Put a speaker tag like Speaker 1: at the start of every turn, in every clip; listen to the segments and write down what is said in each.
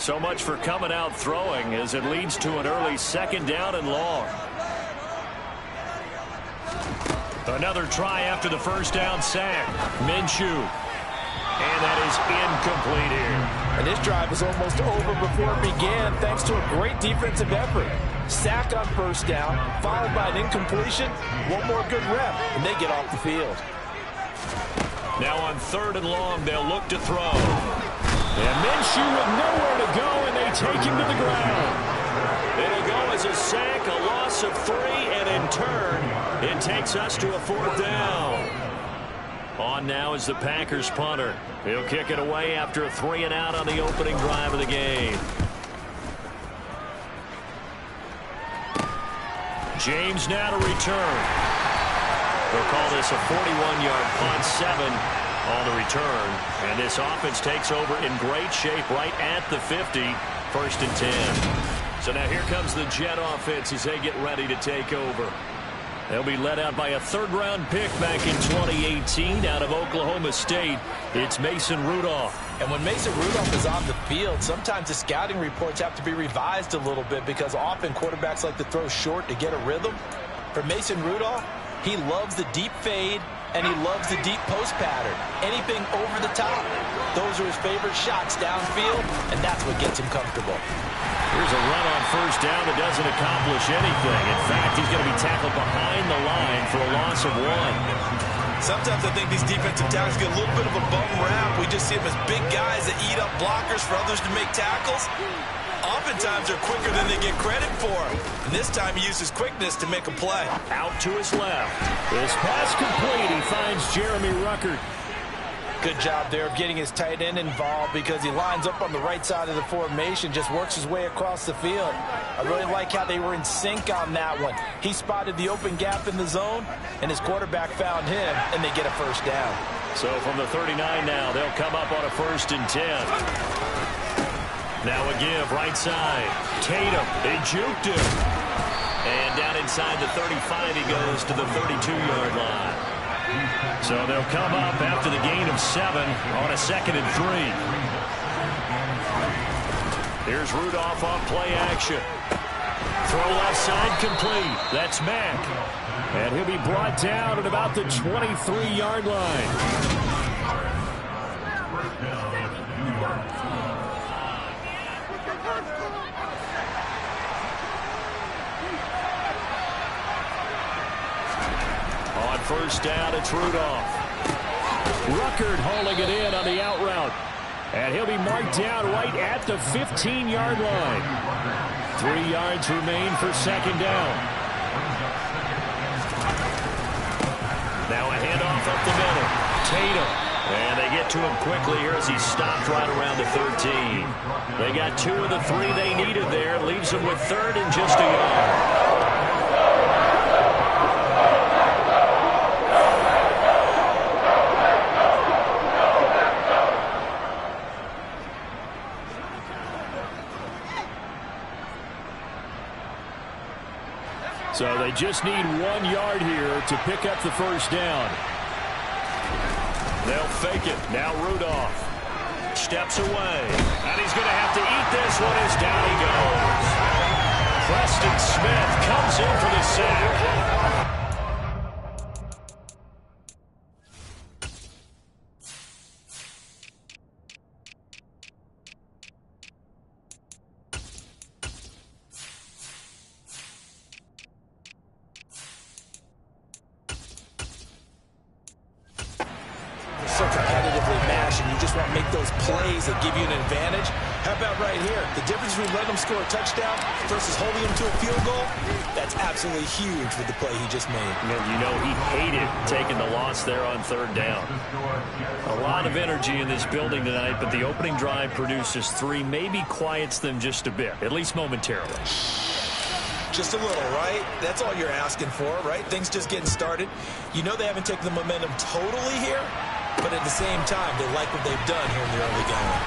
Speaker 1: So much for coming out throwing as it leads to an early 2nd down and long. Another try after the 1st down sack. Minshew. And that is incomplete here.
Speaker 2: And this drive was almost over before it began thanks to a great defensive effort. Sack on 1st down, followed by an incompletion. One more good rep, and they get off the field.
Speaker 1: Now on 3rd and long, they'll look to throw. And Minshew with nowhere to go, and they take him to the ground. It'll go as a sack, a loss of 3, and in turn, it takes us to a 4th down. On now is the Packers punter. He'll kick it away after a 3-and-out on the opening drive of the game. James now to return. They'll call this a 41-yard punt, 7 on the return. And this offense takes over in great shape right at the 50, 1st and 10. So now here comes the Jet offense as they get ready to take over. They'll be led out by a 3rd-round pick back in 2018 out of Oklahoma State. It's Mason Rudolph.
Speaker 2: And when Mason Rudolph is on the field, sometimes the scouting reports have to be revised a little bit because often quarterbacks like to throw short to get a rhythm. For Mason Rudolph, he loves the deep fade, and he loves the deep post pattern. Anything over the top, those are his favorite shots downfield, and that's what gets him comfortable.
Speaker 1: Here's a run on 1st down that doesn't accomplish anything. In fact, he's going to be tackled behind the line for a loss of 1.
Speaker 3: Sometimes I think these defensive tackles get a little bit of a bum rap. We just see them as big guys that eat up blockers for others to make tackles. Oftentimes they're quicker than they get credit for. And this time he uses quickness to make a play.
Speaker 1: Out to his left. This pass complete. He finds Jeremy Ruckert.
Speaker 2: Good job there of getting his tight end involved because he lines up on the right side of the formation, just works his way across the field. I really like how they were in sync on that one. He spotted the open gap in the zone, and his quarterback found him, and they get a 1st down.
Speaker 1: So from the 39 now, they'll come up on a 1st and 10. Now a give right side. Tatum, they juked him. And down inside the 35, he goes to the 32-yard line. So they'll come up after the gain of 7 on a 2nd and 3. Here's Rudolph on play action. Throw left side complete. That's Mack. And he'll be brought down at about the 23-yard line. On 1st down, it's Rudolph. Ruckert holding it in on the out route. And he'll be marked down right at the 15-yard line. 3 yards remain for 2nd down. Now a handoff up the middle. Tatum. And they get to him quickly here as he stopped right around the 13. They got 2 of the 3 they needed there. Leaves them with 3rd and just a yard. So they just need 1 yard here to pick up the 1st down. They'll fake it. Now Rudolph steps away. And he's going to have to eat this one as down he goes. Preston Smith comes in for the sack.
Speaker 2: So competitively matched, and you just want to make those plays that give you an advantage. How about right here? The difference between letting them score a touchdown versus holding them to a field goal, that's absolutely huge with the play he just made.
Speaker 1: And you know, he hated taking the loss there on 3rd down. A lot of energy in this building tonight, but the opening drive produces 3, maybe quiets them just a bit, at least momentarily.
Speaker 3: Just a little, right? That's all you're asking for, right? Things just getting started. You know they haven't taken the momentum totally here, but at the same time, they like what they've done here in the early going.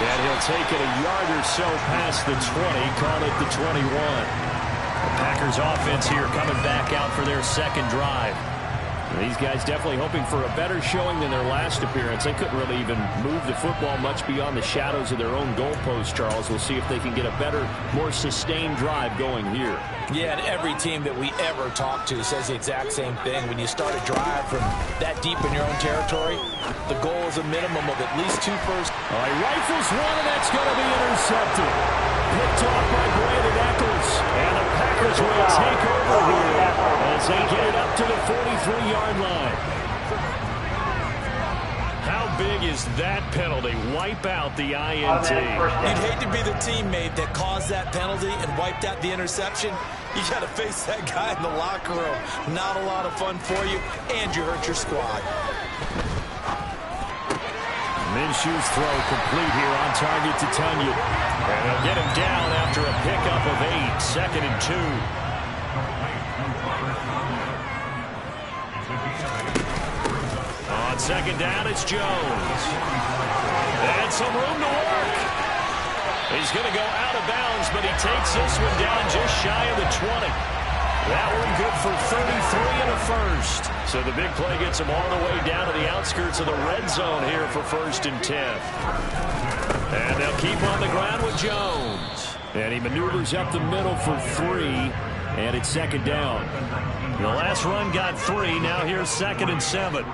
Speaker 1: And he'll take it a yard or so past the 20, call it the 21. The Packers offense here coming back out for their 2nd drive. These guys definitely hoping for a better showing than their last appearance. They couldn't really even move the football much beyond the shadows of their own goalpost, Charles. We'll see if they can get a better, more sustained drive going here.
Speaker 2: Yeah, and every team that we ever talk to says the exact same thing. When you start a drive from that deep in your own territory, the goal is a minimum of at least 2 firsts.
Speaker 1: All right, rifles one, and that's going to be intercepted. Picked off by Brandon Eccles. And the Packers will take over here as they get it up to the 43-yard line. How big is that penalty? Wipe out the INT.
Speaker 2: You'd hate to be the teammate that caused that penalty and wiped out the interception. You got to face that guy in the locker room. Not a lot of fun for you, and you hurt your squad.
Speaker 1: Minshew's throw complete here on target to Tunyon. And they'll get him down after a pickup of 8, 2nd and 2. On 2nd down, it's Jones. And some room to work. He's going to go out of bounds, but he takes this one down just shy of the 20. That one good for 33 and a first. So the big play gets him all the way down to the outskirts of the red zone here for 1st and 10. And they'll keep on the ground with Jones. And he maneuvers up the middle for 3. And it's 2nd down. The last run got 3. Now here's 2nd and 7.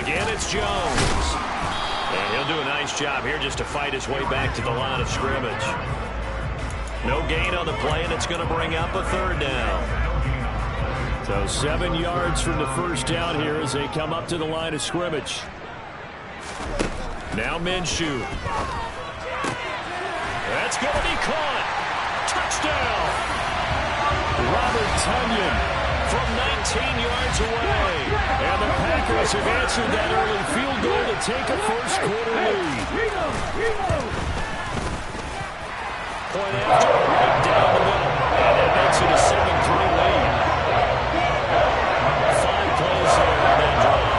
Speaker 1: Again, it's Jones. And he'll do a nice job here just to fight his way back to the line of scrimmage. No gain on the play, and it's going to bring up a 3rd down. So 7 yards from the 1st down here as they come up to the line of scrimmage. Now Minshew. That's going to be caught. Touchdown. Robert Tunyon from 19 yards away. And the Packers have answered that early field goal to take a first-quarter lead. Point after, right down the middle. And that makes it a 7-3 lead. 5 plays there on that drive.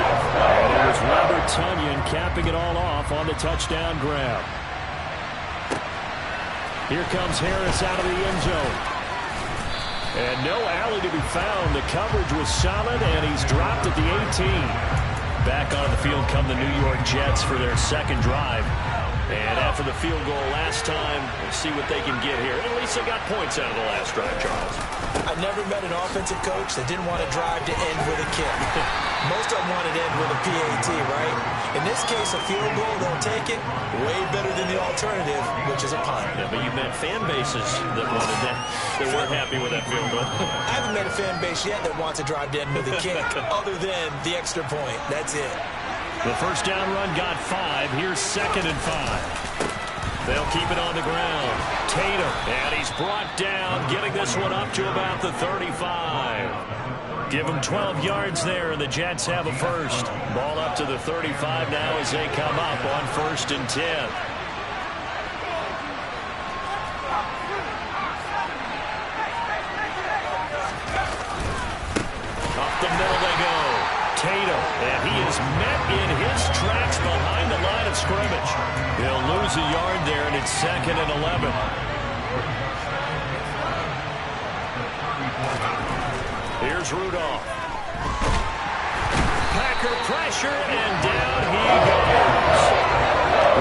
Speaker 1: And it was Robert Tunyon capping it all off on the touchdown grab. Here comes Harris out of the end zone. And no alley to be found. The coverage was solid, and he's dropped at the 18. Back on the field come the New York Jets for their 2nd drive. And after the field goal last time, we'll see what they can get here. At least they got points out of the last drive, Charles.
Speaker 2: I've never met an offensive coach that didn't want to drive to end with a kick. Most of them want it to end with a PAT, right? In this case, a field goal, they'll take it. Way better than the alternative, which is a punt.
Speaker 1: Yeah, but you met fan bases that wanted that. They weren't happy with that field goal.
Speaker 2: I haven't met a fan base yet that wants to drive to end with a kick, other than the extra point. That's it.
Speaker 1: The 1st down run got 5. Here's 2nd and 5. They'll keep it on the ground. Tatum, and he's brought down, getting this one up to about the 35. Give him 12 yards there, and the Jets have a first. Ball up to the 35 now as they come up on 1st and 10. Up the middle they go. Tatum, and he is met in his tracks behind the line of scrimmage. He'll lose a yard there, and it's 2nd and 11. Here's Rudolph. Packer pressure, and down he goes.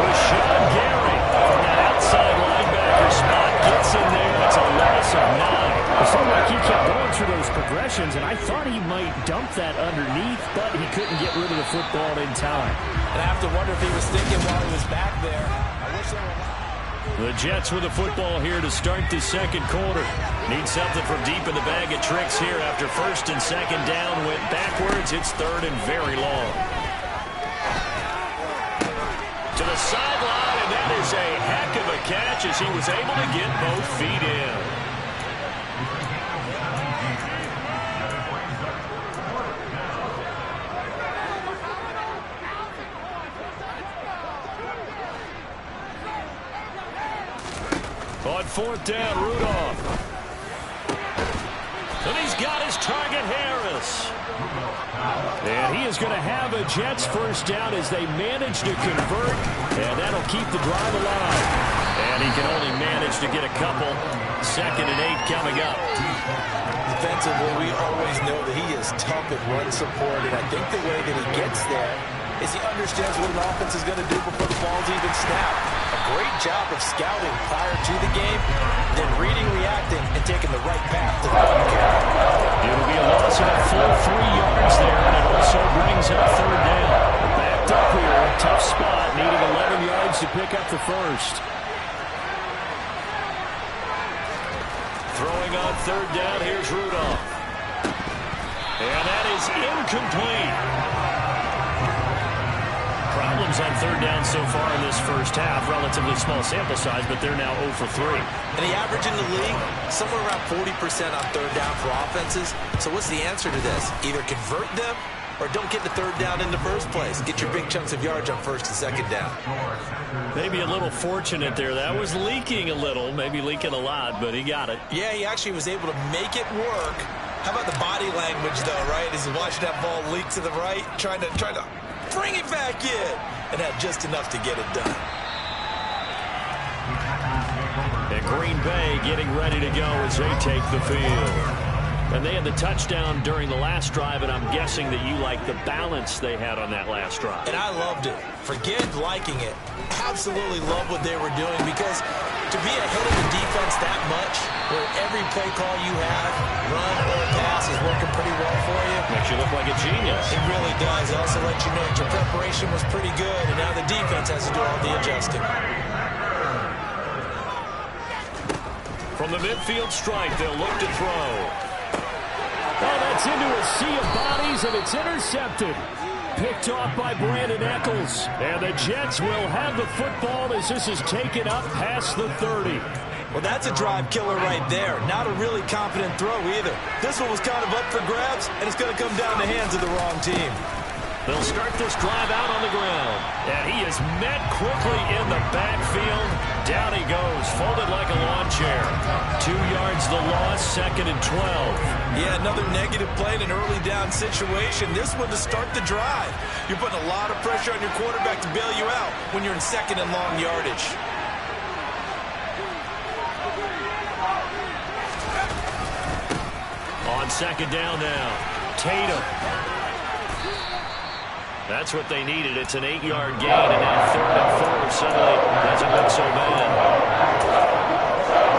Speaker 1: Rashawn Gary from that outside linebacker spot gets in there. It's a loss of 9.
Speaker 4: It seemed like he kept going through those progressions, and I thought he might dump that underneath, but he couldn't get rid of the football in time.
Speaker 2: And I have to wonder if he was thinking while he was back there. I wish there were...
Speaker 1: The Jets with the football here to start the 2nd quarter. Need something from deep in the bag of tricks here after 1st and 2nd down went backwards. It's 3rd and very long. To the sideline, and that is a heck of a catch as he was able to get both feet in. On 4th down, Rudolph. And he's got his target, Harris.
Speaker 4: And he is going to have a Jets first down as they manage to convert, and that'll keep the drive alive.
Speaker 1: And he can only manage to get a couple. 2nd and 8 coming up.
Speaker 2: Defensively, we always know that he is tough at run support, and I think the way that he gets there is he understands what an offense is going to do before the ball's even snapped. A great job of scouting prior to the game, then reading, reacting, and taking the right path to the ball carry.
Speaker 1: It'll be a loss of a full 3 yards there, and it also brings up 3rd down.
Speaker 4: Backed up here, tough spot, needing 11 yards to pick up the first.
Speaker 1: Throwing on 3rd down, here's Rudolph. And that is incomplete. Problems on 3rd down so far in this first half. Relatively small sample size, but they're now 0 for 3.
Speaker 3: And the average in the league, somewhere around 40% on 3rd down for offenses. So what's the answer to this? Either convert them or don't get the 3rd down in the first place. Get your big chunks of yards on 1st and 2nd down.
Speaker 1: Maybe a little fortunate there. That was leaking a little, maybe leaking a lot, but he got it.
Speaker 3: Yeah, he actually was able to make it work. How about the body language, though, right? As he watched that ball leak to the right, trying to bring it back in, and had just enough to get it done.
Speaker 1: And Green Bay getting ready to go as they take the field. And they had the touchdown during the last drive, and I'm guessing that you like the balance they had on that last drive.
Speaker 3: And I loved it. Forget liking it. Absolutely love what they were doing, because to be ahead of the defense that much, where every play call you have, run or pass, is working pretty well for you.
Speaker 1: Makes you look like a genius.
Speaker 3: It really does. It also lets you know that your preparation was pretty good, and now the defense has to do all the adjusting.
Speaker 1: From the midfield strike, they'll look to throw.
Speaker 4: Oh, that's into a sea of bodies, and it's intercepted. Picked off by Brandon Eccles. And the Jets will have the football as this is taken up past the 30.
Speaker 3: Well, that's a drive killer right there. Not a really confident throw either. This one was kind of up for grabs, and it's going to come down the hands of the wrong team.
Speaker 1: They'll start this drive out on the ground. And he is met quickly in the backfield. Down he goes, folded like a lawn chair. 2 yards the loss, 2nd and 12.
Speaker 3: Yeah, another negative play in an early down situation. This one to start the drive. You're putting a lot of pressure on your quarterback to bail you out when you're in 2nd and long yardage.
Speaker 1: On 2nd down now, Tatum. That's what they needed. It's an 8-yard gain, and now 3rd and 4 suddenly doesn't look so bad.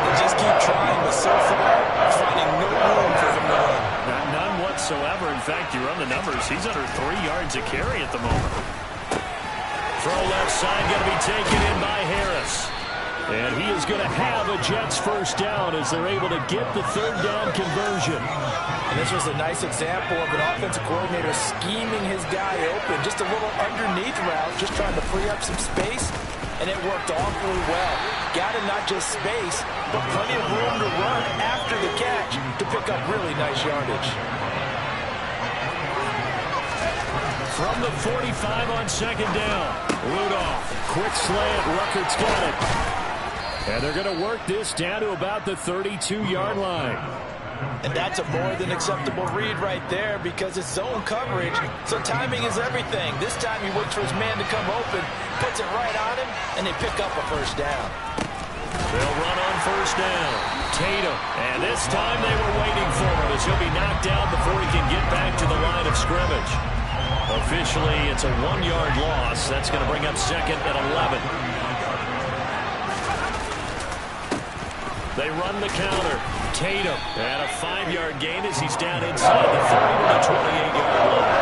Speaker 3: They just keep trying, but so far, finding no room for him to run.
Speaker 1: None whatsoever. In fact, you run the numbers. He's under 3 yards a carry at the moment. Throw left side, going to be taken in by Harris. And he is going to have a Jets first down as they're able to get the 3rd down conversion.
Speaker 2: And this was a nice example of an offensive coordinator scheming his guy open. Just a little underneath route, just trying to free up some space, and it worked awfully well. Got him not just space, but plenty of room to run after the catch to pick up really nice yardage.
Speaker 1: From the 45 on 2nd down, Rudolph, quick slant, Ruckert's got it. And they're going to work this down to about the 32-yard line.
Speaker 2: And that's a more than acceptable read right there because it's zone coverage, so timing is everything. This time he waits for his man to come open, puts it right on him, and they pick up a first down.
Speaker 1: They'll run on 1st down. Tatum, and this time they were waiting for him as he'll be knocked down before he can get back to the line of scrimmage. Officially, it's a 1-yard loss. That's going to bring up 2nd and 11. They run the counter. Tatum at a 5-yard gain as he's down inside the 30 to the 28-yard line.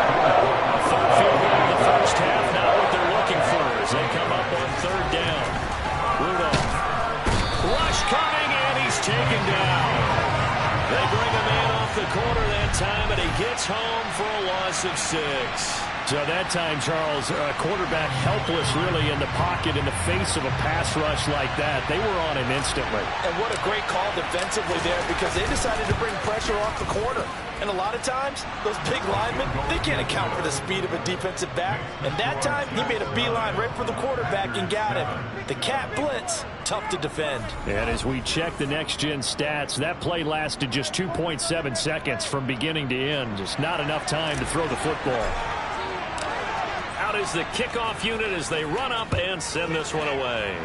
Speaker 1: A 3rd field goal in the first half, not what they're looking for as they come up on 3rd down. Rudolph. Rush coming, and he's taken down. They bring a man off the corner that time, and he gets home for a loss of 6.
Speaker 4: So that time, Charles, quarterback helpless really in the pocket in the face of a pass rush like that. They were on him instantly.
Speaker 2: And what a great call defensively there, because they decided to bring pressure off the corner. And a lot of times, those big linemen, they can't account for the speed of a defensive back. And that time, he made a beeline right for the quarterback and got him. The cat blitz, tough to defend. And as we check the next-gen stats, that play lasted just 2.7 seconds from beginning to end. Just not enough time to throw the football.
Speaker 1: Out is the kickoff unit as they run up and send this one away.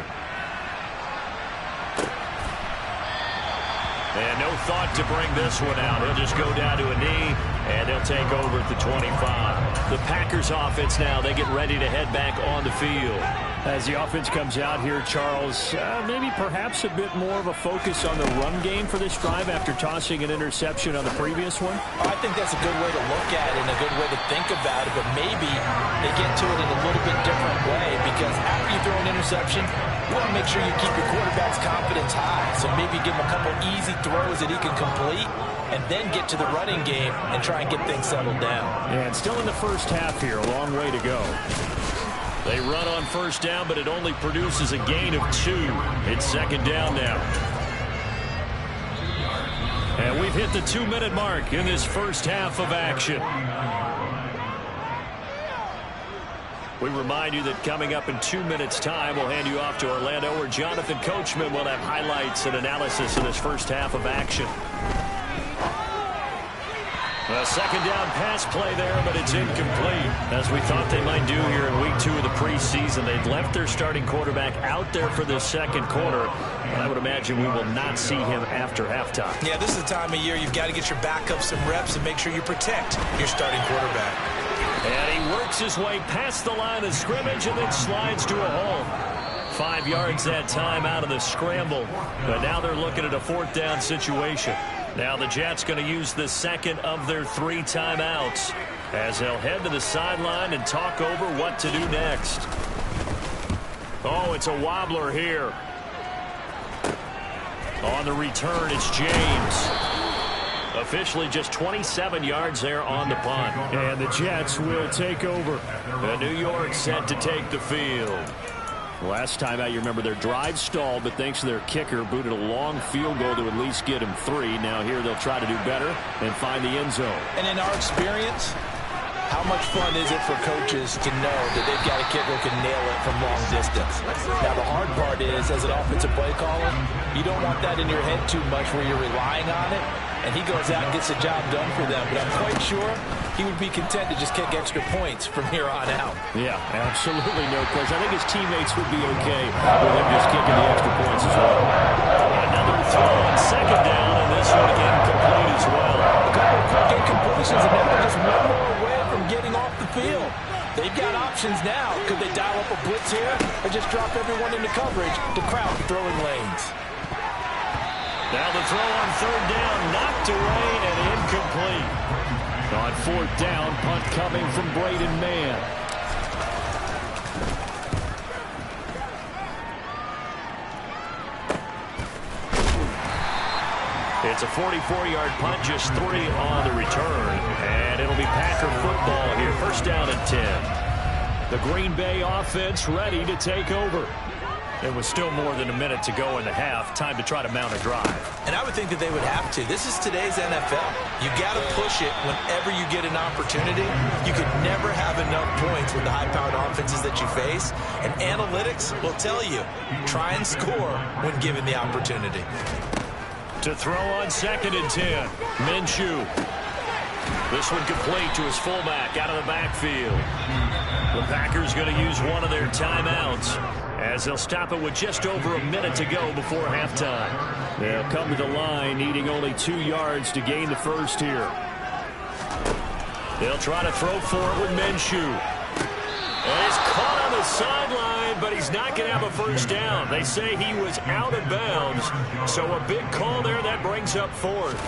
Speaker 1: And no thought to bring this one out. He'll just go down to a knee, and they'll take over at the 25. The Packers offense now, they get ready to head back on the field.
Speaker 4: As the offense comes out here, Charles, maybe perhaps a bit more of a focus on the run game for this drive after tossing an interception on the previous one?
Speaker 2: I think that's a good way to look at it and a good way to think about it, but maybe they get to it in a little bit different way, because after you throw an interception, you want to make sure you keep your quarterback's confidence high. So maybe give him a couple easy throws that he can complete, and then get to the running game and try and get things settled down.
Speaker 4: And still in the first half here, a long way to go.
Speaker 1: They run on first down, but it only produces a gain of 2. It's second down now. And we've hit the 2-minute mark in this first half of action. We remind you that coming up in 2 minutes' time, we'll hand you off to Orlando, where Jonathan Coachman will have highlights and analysis of this first half of action. A second down pass play there, but it's incomplete. As we thought they might do here in week 2 of the preseason, they've left their starting quarterback out there for this second quarter. And I would imagine we will not see him after halftime.
Speaker 3: Yeah, this is the time of year you've got to get your backup some reps and make sure you protect your starting quarterback.
Speaker 1: And he works his way past the line of scrimmage and then slides to a hole. 5 yards that time out of the scramble. But now they're looking at a fourth down situation. Now the Jets going to use the second of their 3 timeouts as they'll head to the sideline and talk over what to do next. Oh, it's a wobbler here. On the return, it's James. Officially just 27 yards there on the punt.
Speaker 4: And the Jets will take over.
Speaker 1: The New York set to take the field.
Speaker 4: Last time out, you remember their drive stalled, but thanks to their kicker, booted a long field goal to at least get him 3. Now here they'll try to do better and find the end zone.
Speaker 2: And in our experience, how much fun is it for coaches to know that they've got a kicker who can nail it from long distance? Now the hard part is, as an offensive play caller, you don't want that in your head too much where you're relying on it, and he goes out and gets the job done for them. But I'm quite sure he would be content to just kick extra points from here on out.
Speaker 4: Yeah, absolutely no question. I think his teammates would be okay with him just kicking the extra points as well.
Speaker 1: Another throw on second down, and this one again complete as well.
Speaker 2: A couple of quick incompletions, and now they're just one more away from getting off the field. They've got options now. Could they dial up a blitz here or just drop everyone into coverage to crowd the throwing lanes?
Speaker 1: Now the throw on third down, knocked away and incomplete.
Speaker 4: On fourth down, punt coming from Braden Mann.
Speaker 1: It's a 44-yard punt, just 3 on the return. And it'll be Packer football here, first down and 10.
Speaker 4: The Green Bay offense ready to take over. It was still more than a minute to go in the half. Time to try to mount a drive.
Speaker 3: And I would think that they would have to. This is today's NFL. You got to push it whenever you get an opportunity. You could never have enough points with the high-powered offenses that you face. And analytics will tell you, try and score when given the opportunity.
Speaker 1: To throw on second and 10, Minshew. This one complete to his fullback out of the backfield. The Packers going to use one of their timeouts as they'll stop it with just over a minute to go before halftime.
Speaker 4: They'll come to the line, needing only 2 yards to gain the first here.
Speaker 1: They'll try to throw for it with Minshew. And he's caught on the sideline, but he's not going to have a first down. They say he was out of bounds, so a big call there that brings up fourth.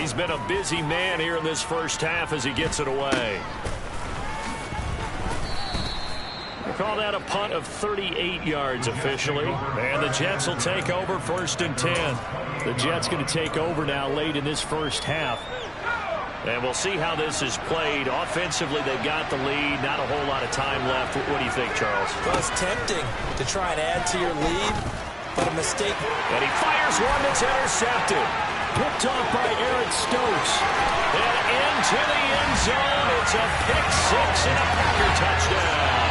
Speaker 1: He's been a busy man here in this first half as he gets it away. They call that a punt of 38 yards officially. And the Jets will take over first and 10.
Speaker 4: The Jets going to take over now late in this first half.
Speaker 1: And we'll see how this is played. Offensively, they've got the lead. Not a whole lot of time left. What do you think, Charles?
Speaker 2: Well, it's tempting to try and add to your lead, but a mistake.
Speaker 1: And he fires one that's intercepted.
Speaker 4: Picked off by Eric Stokes.
Speaker 1: And into the end zone. It's a pick six and a Packer touchdown.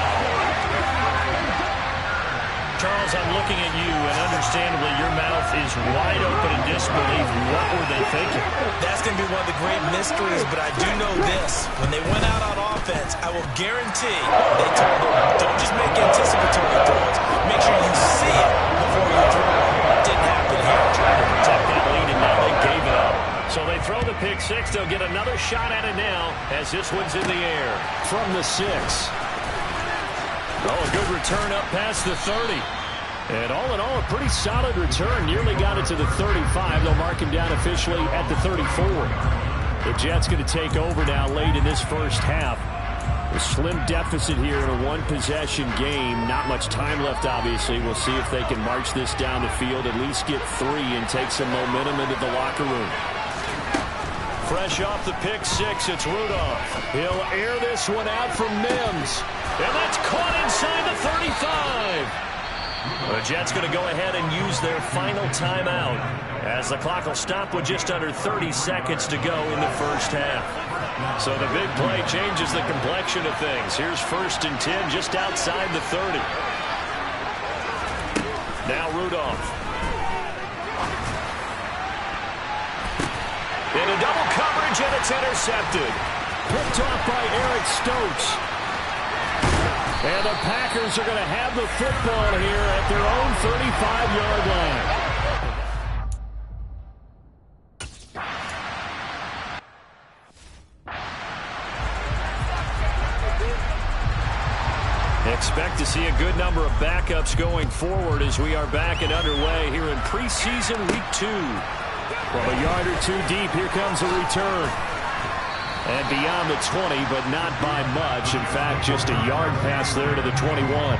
Speaker 1: Charles, I'm looking at you, and understandably, your mouth is wide open in disbelief. What were they thinking?
Speaker 2: That's going to be one of the great mysteries, but I do know this. When they went out on offense, I will guarantee they told them, don't just make anticipatory throws. Make sure you see it before you throw it. Didn't happen here.
Speaker 1: Trying to protect that lead, and now they gave it up. So they throw the pick six. They'll get another shot at it now as this one's in the air.
Speaker 4: From the 6.
Speaker 1: Oh, a good return up past the 30.
Speaker 4: And all in all, a pretty solid return. Nearly got it to the 35. They'll mark him down officially at the 34. The Jets going to take over now late in this first half. A slim deficit here in a one-possession game. Not much time left, obviously. We'll see if they can march this down the field, at least get 3 and take some momentum into the locker room.
Speaker 1: Fresh off the pick six, it's Rudolph.
Speaker 4: He'll air this one out from Mims.
Speaker 1: And that's caught inside the 35. The Jets going to go ahead and use their final timeout as the clock will stop with just under 30 seconds to go in the first half. So the big play changes the complexion of things. Here's 1st and 10 just outside the 30. Now Rudolph. Into double coverage, and it's intercepted.
Speaker 4: Picked off by Eric Stokes. And the Packers are going to have the football here at their own 35-yard line.
Speaker 1: Expect to see a good number of backups going forward as we are back and underway here in preseason week 2.
Speaker 4: From a yard or 2 deep, here comes a return. And beyond the 20, but not by much. In fact, just a yard pass there to the 21.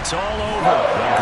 Speaker 1: it's all over. The